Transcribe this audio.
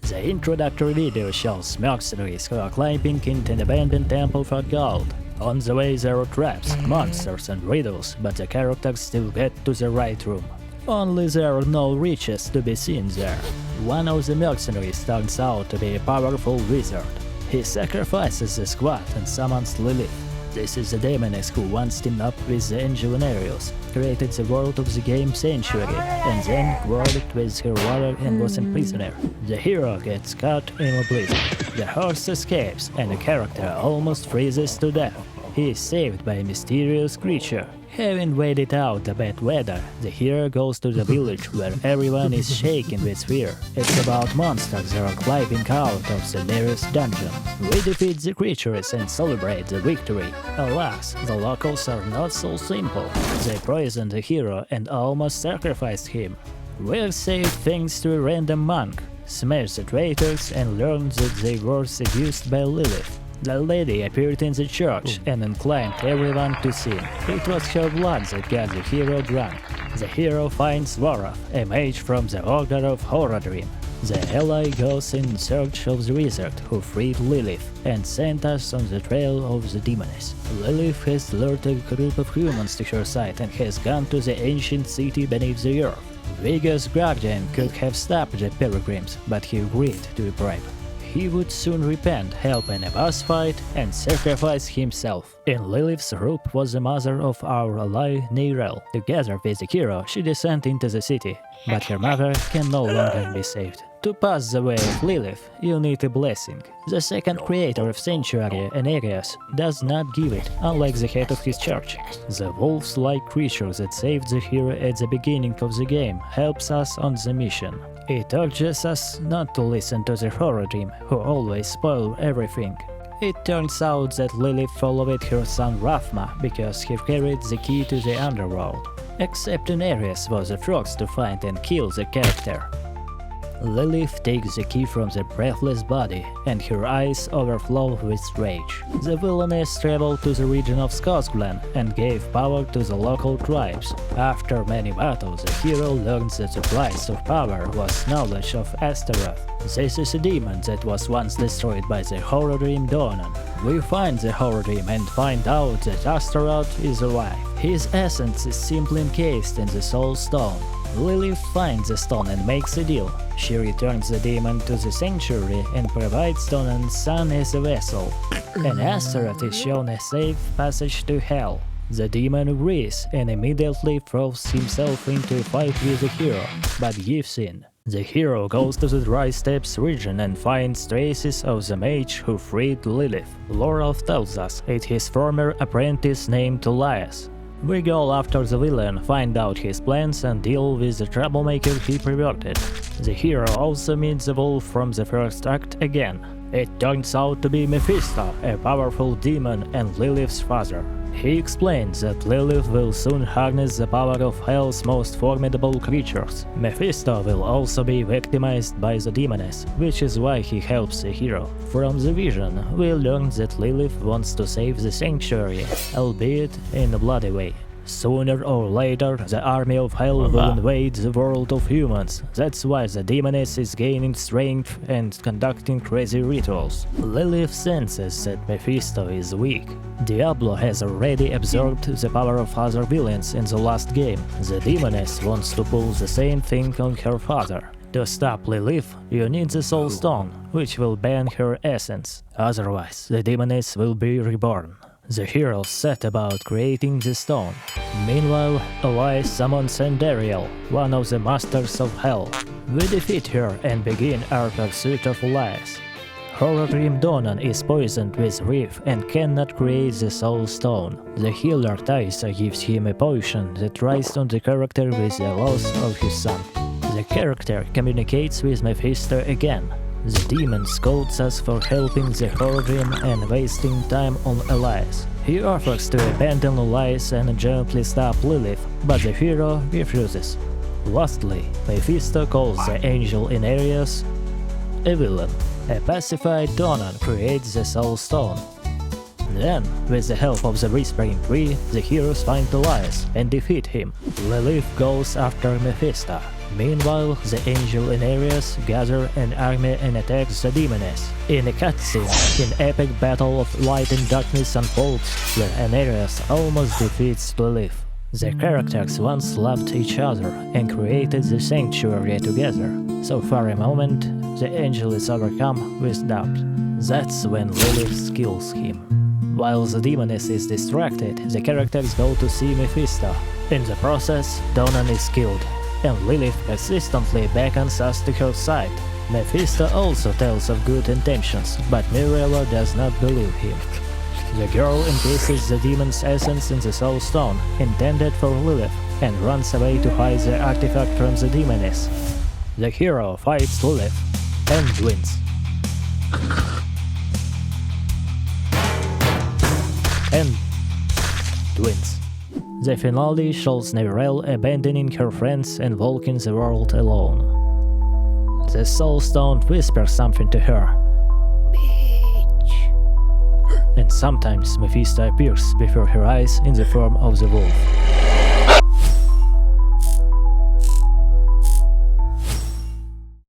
The introductory video shows mercenaries who are climbing into an abandoned temple for gold. On the way there are traps, monsters and riddles, but the characters still get to the right room. Only there are no riches to be seen there. One of the mercenaries turns out to be a powerful wizard. He sacrifices the squad and summons Lilith. This is the demoness who once teamed up with the angel Arius, created the world of the game Sanctuary, and then quarreled with her warrior and was a prisoner. The hero gets caught in a blizzard. The horse escapes, and the character almost freezes to death. He is saved by a mysterious creature. Having waited out the bad weather, the hero goes to the village where everyone is shaken with fear. It's about monsters that are climbing out of the nearest dungeon. We defeat the creatures and celebrate the victory. Alas, the locals are not so simple. They poisoned the hero and almost sacrificed him. We're saved thanks to a random monk, smashed the traitors and learned that they were seduced by Lilith. The lady appeared in the church and inclined everyone to sin. It was her blood that got the hero drunk. The hero finds Warath, a mage from the Order of Horadrim. The ally goes in search of the wizard who freed Lilith and sent us on the trail of the demoness. Lilith has lured a group of humans to her side and has gone to the ancient city beneath the earth. Vigus Guardian could have stopped the pilgrims, but he agreed to a bribe. He would soon repent, help in a boss fight, and sacrifice himself. In Lilith's group was the mother of our ally Neirel. Together with the hero, she descended into the city, but her mother can no longer be saved. To pass the way of Lilith, you need a blessing. The second creator of Sanctuary, Arius, does not give it, unlike the head of his church. The wolves-like creature that saved the hero at the beginning of the game helps us on the mission. It urges us not to listen to the Horadrim, who always spoil everything. It turns out that Lilith followed her son Rathma because he carried the key to the underworld. Except Arius was the first to find and kill the character. Lilith takes the key from the breathless body, and her eyes overflow with rage. The villainess traveled to the region of Skogland and gave power to the local tribes. After many battles, the hero learns that the price of power was knowledge of Astaroth. This is a demon that was once destroyed by the Horadrim Donan. We find the Horadrim and find out that Astaroth is alive. His essence is simply encased in the Soul Stone. Lilith finds the stone and makes a deal. She returns the demon to the sanctuary and provides Donan's son as a vessel. And Astaroth is shown a safe passage to hell. The demon agrees and immediately throws himself into a fight with the hero, but gives in. The hero goes to the Dry Steppes region and finds traces of the mage who freed Lilith. Lorolf tells us it's his former apprentice named Elias. We go after the villain, find out his plans and deal with the troublemaker he perverted. The hero also meets the wolf from the first act again. It turns out to be Mephisto, a powerful demon and Lilith's father. He explains that Lilith will soon harness the power of Hell's most formidable creatures. Mephisto will also be victimized by the demoness, which is why he helps the hero. From the vision, we learn that Lilith wants to save the sanctuary, albeit in a bloody way. Sooner or later, the army of Hell will invade the world of humans. That's why the demoness is gaining strength and conducting crazy rituals. Lilith senses that Mephisto is weak. Diablo has already absorbed the power of other villains in the last game. The demoness wants to pull the same thing on her father. To stop Lilith, you need the Soul Stone, which will ban her essence. Otherwise, the demoness will be reborn. The heroes set about creating the stone. Meanwhile, Elias summons Andariel, one of the masters of Hell. We defeat her and begin our pursuit of Elias. Horadrim Donan is poisoned with Reef and cannot create the Soul Stone. The healer Taisa gives him a potion that tries on the character with the loss of his son. The character communicates with Mephisto again. The demon scolds us for helping the Horadrim and wasting time on Elias. He offers to abandon Elias and gently stop Lilith, but the hero refuses. Lastly, Mephisto calls the angel in Arius a villain. A pacified Donan creates the Soul Stone. Then, with the help of the Whispering Tree, the heroes find Elias and defeat him. Lilith goes after Mephisto. Meanwhile, the angel and Ares gather an army and attack the demoness. In a cutscene, an epic battle of light and darkness unfolds, where Ares almost defeats Lilith. The characters once loved each other and created the sanctuary together, so for a moment, the angel is overcome with doubt. That's when Lilith kills him. While the demoness is distracted, the characters go to see Mephisto. In the process, Donan is killed, and Lilith persistently beckons us to her side. Mephisto also tells of good intentions, but Mirella does not believe him. The girl encases the demon's essence in the Soul Stone, intended for Lilith, and runs away to hide the artifact from the demoness. The hero fights Lilith and wins. The finale shows Nevirel abandoning her friends and walking the world alone. The Soul Stone whispers something to her. Bitch. And sometimes Mephisto appears before her eyes in the form of the wolf.